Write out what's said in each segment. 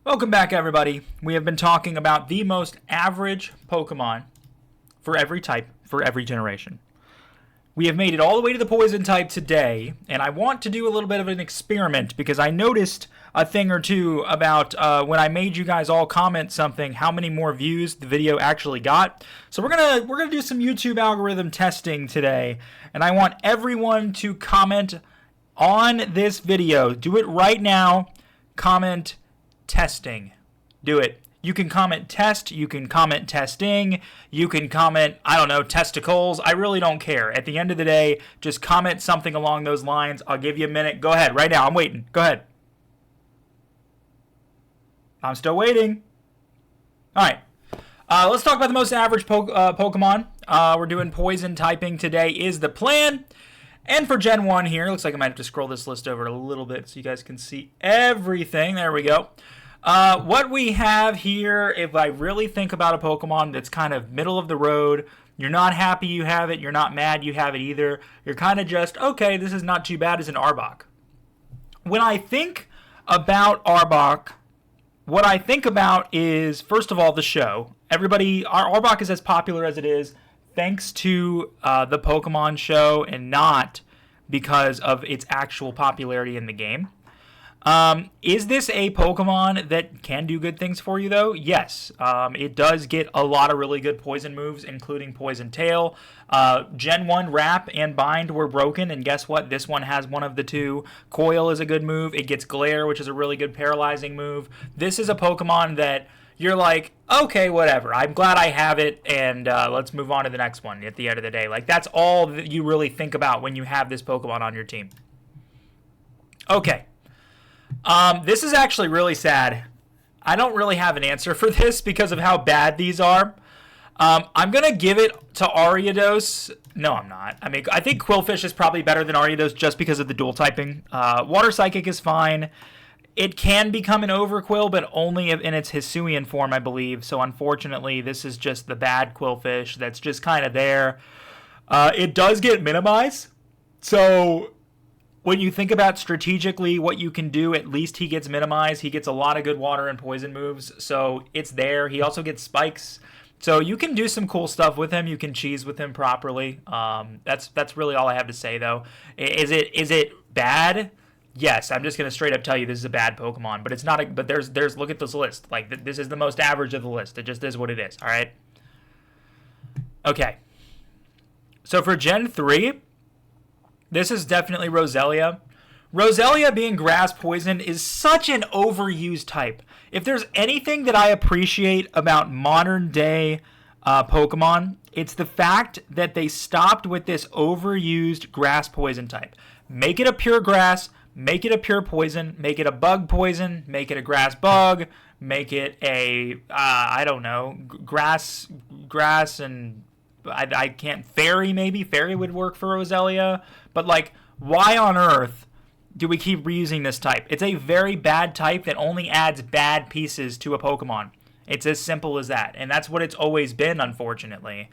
Welcome back, everybody. We have been talking about the most average Pokemon for every type, for every generation. We have made it all the way to the poison type today, and I want to do a little bit of an experiment because I noticed a thing or two about when I made you guys all comment something, how many more views the video actually got. So we're gonna do some YouTube algorithm testing today, and I want everyone to comment on this video. Do it right now. Comment testing. Do it. You can comment test, you can comment testing, you can comment, I don't know, testicles. I really don't care. At the end of the day, just comment something along those lines. I'll give you a minute. Go ahead, right now. I'm waiting. Go ahead. I'm still waiting. All right. Let's talk about the most average Pokemon. We're doing poison typing today is the plan. And for Gen 1 here, looks like I might have to scroll this list over a little bit so you guys can see everything. There we go. What we have here, if I really think about a Pokemon that's kind of middle of the road, you're not happy you have it, you're not mad you have it either, you're kind of just, okay, this is not too bad, as an Arbok. When I think about Arbok, what I think about is, first of all, the show. Our Arbok is as popular as it is thanks to the Pokemon show and not because of its actual popularity in the game. Is this a Pokemon that can do good things for you, though? Yes. It does get a lot of really good poison moves, including Poison Tail. Gen 1 Wrap and Bind were broken, and guess what? This one has one of the two. Coil is a good move. It gets Glare, which is a really good paralyzing move. This is a Pokemon that you're like, okay, whatever. I'm glad I have it, and let's move on to the next one at the end of the day. Like, that's all that you really think about when you have this Pokemon on your team. Okay. This is actually really sad. I don't really have an answer for this because of how bad these are. I'm going to give it to Ariados. No, I'm not. I mean, I think Quillfish is probably better than Ariados just because of the dual typing. Water Psychic is fine. It can become an Overquill, but only in its Hisuian form, I believe. So, unfortunately, this is just the bad Quillfish that's just kind of there. It does get minimized. So, when you think about strategically what you can do, at least he gets minimized. He gets a lot of good water and poison moves, so it's there. He also gets spikes. So you can do some cool stuff with him. You can cheese with him properly. That's really all I have to say, though. Is it bad? Yes, I'm just gonna straight up tell you this is a bad Pokemon, but it's not. But there's look at this list. Like this is the most average of the list. It just is what it is. All right. Okay. So for Gen 3, this is definitely Roselia. Roselia being grass poison is such an overused type. If there's anything that I appreciate about modern day Pokemon, it's the fact that they stopped with this overused grass poison type. Make it a pure grass. Make it a pure poison, make it a bug poison, make it a grass bug, make it a, I don't know, grass, and I can't, fairy maybe? Fairy would work for Roselia. But, like, why on earth do we keep reusing this type? It's a very bad type that only adds bad pieces to a Pokemon. It's as simple as that. And that's what it's always been, unfortunately.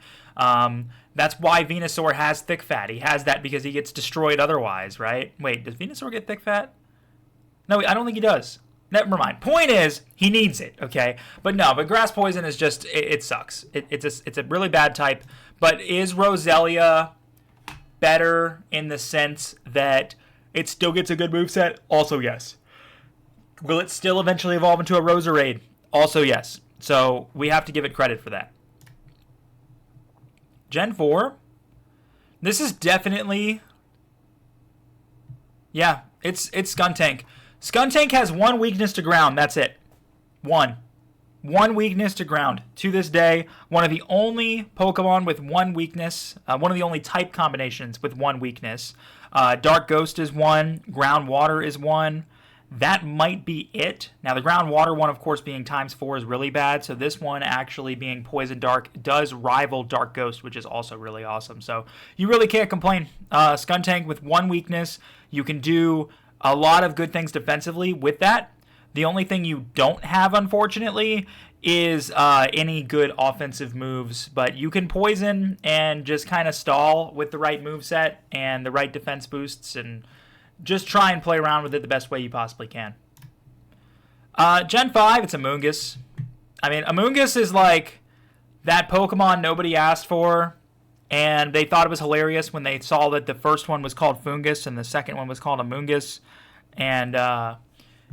That's why Venusaur has thick fat. He has that because he gets destroyed otherwise, right? Wait, does Venusaur get thick fat? No, I don't think he does. Never mind. Point is, he needs it, okay? But grass poison is just, it sucks. It's a really bad type. But is Roselia better in the sense that it still gets a good moveset? Also, yes. Will it still eventually evolve into a Roserade? Also, yes. So, we have to give it credit for that. Gen 4. This is definitely... Yeah, it's Skuntank. Skuntank has one weakness to ground. That's it. One weakness to ground. To this day, one of the only Pokemon with one weakness. One of the only type combinations with one weakness. Dark Ghost is one. Ground Water is one. That might be it. Now, the ground water one, of course, being ×4 is really bad. So this one actually being Poison Dark does rival Dark Ghost, which is also really awesome. So you really can't complain. Skuntank with one weakness. You can do a lot of good things defensively with that. The only thing you don't have, unfortunately, is any good offensive moves. But you can poison and just kind of stall with the right moveset and the right defense boosts and just try and play around with it the best way you possibly can. Gen 5, it's Amoonguss. I mean, Amoonguss is like that Pokemon nobody asked for, and they thought it was hilarious when they saw that the first one was called Fungus and the second one was called Amoonguss. And,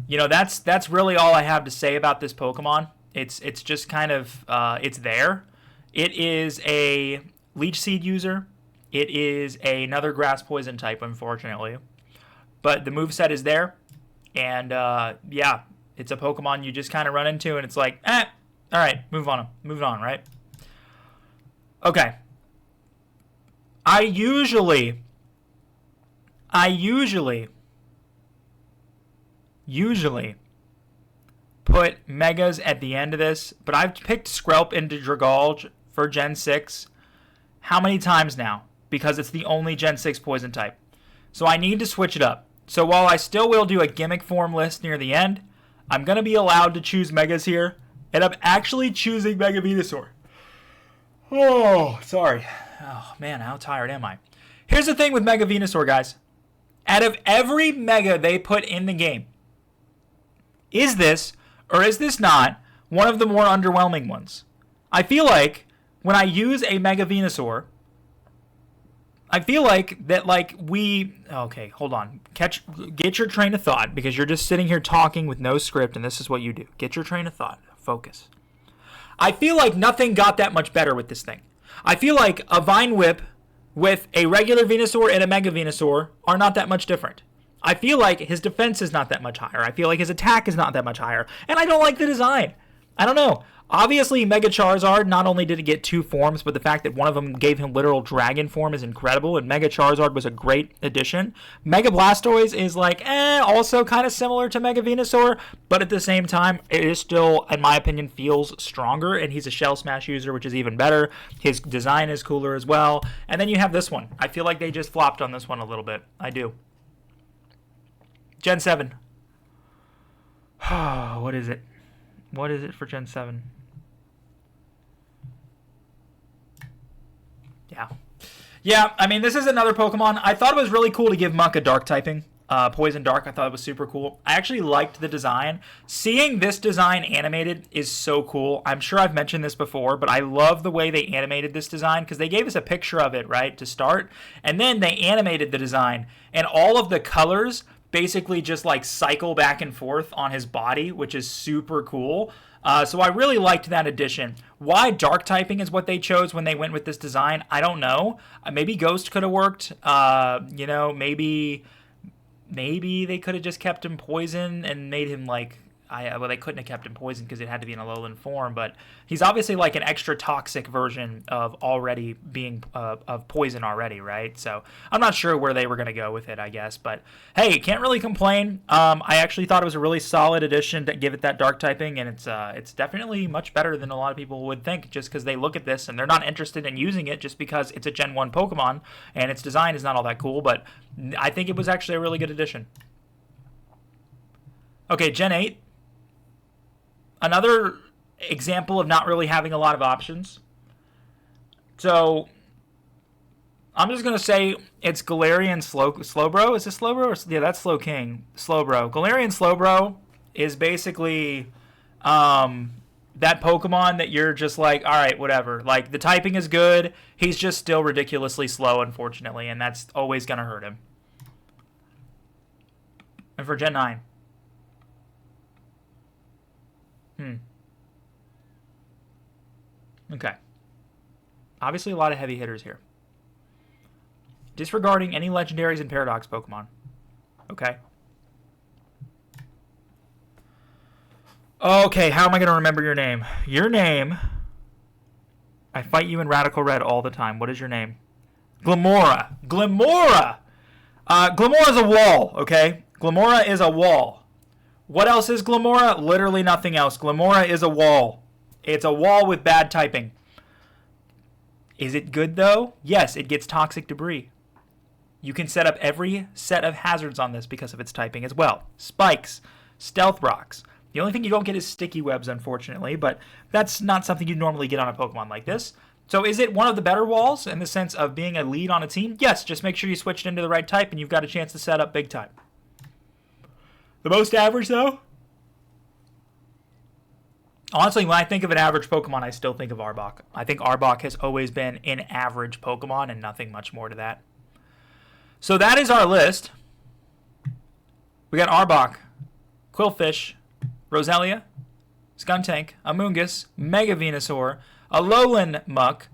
you know, that's really all I have to say about this Pokemon. It's just kind of, it's there. It is a Leech Seed user. It is another Grass Poison type, unfortunately. But the moveset is there. And, yeah, it's a Pokemon you just kind of run into, and it's like, all right, move on, right? Okay. I usually put Megas at the end of this, but I've picked Skrelp into Dragalge for Gen 6 how many times now? Because it's the only Gen 6 poison type. So I need to switch it up. So while I still will do a gimmick form list near the end, I'm going to be allowed to choose Megas here, and I'm actually choosing Mega Venusaur. Oh, sorry. Oh, man, how tired am I? Here's the thing with Mega Venusaur, guys. Out of every Mega they put in the game, is this, or is this not, one of the more underwhelming ones? I feel like when I use a Mega Venusaur, I feel like that, like, okay, hold on. Get your train of thought, because you're just sitting here talking with no script, and this is what you do. Get your train of thought. Focus. I feel like nothing got that much better with this thing. I feel like a Vine Whip with a regular Venusaur and a Mega Venusaur are not that much different. I feel like his defense is not that much higher. I feel like his attack is not that much higher. And I don't like the design. I don't know. Obviously, Mega Charizard, not only did it get 2 forms, but the fact that one of them gave him literal dragon form is incredible, and Mega Charizard was a great addition. Mega Blastoise is like, also kind of similar to Mega Venusaur, but at the same time, it is still, in my opinion, feels stronger, and he's a Shell Smash user, which is even better. His design is cooler as well. And then you have this one. I feel like they just flopped on this one a little bit. I do. Gen 7. What is it? What is it for Gen 7? Yeah, I mean, this is another Pokemon. I thought it was really cool to give Muck a Dark typing. Poison Dark, I thought it was super cool. I actually liked the design. Seeing this design animated is so cool. I'm sure I've mentioned this before, but I love the way they animated this design, because they gave us a picture of it, right, to start, and then they animated the design, and all of the colors basically just like cycle back and forth on his body, which is super cool. So I really liked that addition. Why Dark typing is what they chose when they went with this design, I don't know. Maybe Ghost could have worked. You know, maybe they could have just kept him Poison and made him like... well, they couldn't have kept him Poison because it had to be in a Alolan form, but he's obviously like an extra toxic version of already being of Poison already, right? So I'm not sure where they were going to go with it, I guess, but hey, can't really complain. I actually thought it was a really solid addition to give it that Dark typing, and it's definitely much better than a lot of people would think, just because they look at this and they're not interested in using it just because it's a Gen 1 Pokemon and its design is not all that cool, but I think it was actually a really good addition. Okay, Gen 8. Another example of not really having a lot of options. So, I'm just going to say it's Galarian Slowbro. Is this Slowbro? Yeah, that's Slowking. Slowbro. Galarian Slowbro is basically that Pokemon that you're just like, all right, whatever. Like, the typing is good. He's just still ridiculously slow, unfortunately, and that's always going to hurt him. And for Gen 9. Okay. Obviously a lot of heavy hitters here. Disregarding any legendaries and paradox Pokemon. Okay. Okay, how am I going to remember your name? Your name... I fight you in Radical Red all the time. What is your name? Glamora. Glamora! Glamora is a wall, okay? Glamora is a wall. What else is Glamora? Literally nothing else. Glamora is a wall. It's a wall with bad typing. Is it good, though? Yes, it gets toxic debris. You can set up every set of hazards on this because of its typing as well. Spikes, stealth rocks. The only thing you don't get is sticky webs, unfortunately, but that's not something you normally get on a Pokemon like this. So is it one of the better walls in the sense of being a lead on a team? Yes, just make sure you switch it into the right type and you've got a chance to set up big time. The most average, though? Honestly, when I think of an average Pokemon, I still think of Arbok. I think Arbok has always been an average Pokemon and nothing much more to that. So that is our list. We got Arbok, Quillfish, Roselia, Skuntank, Amoonguss, Mega Venusaur, Alolan Muck,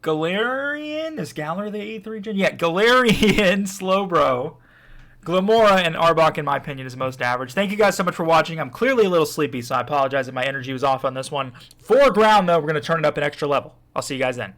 Galarian? Is Galar the 8th region? Yeah, Galarian, Slowbro, Glamora, and Arbok, in my opinion, is most average. Thank you guys so much for watching. I'm clearly a little sleepy, so I apologize if my energy was off on this one. For ground, though, we're going to turn it up an extra level. I'll see you guys then.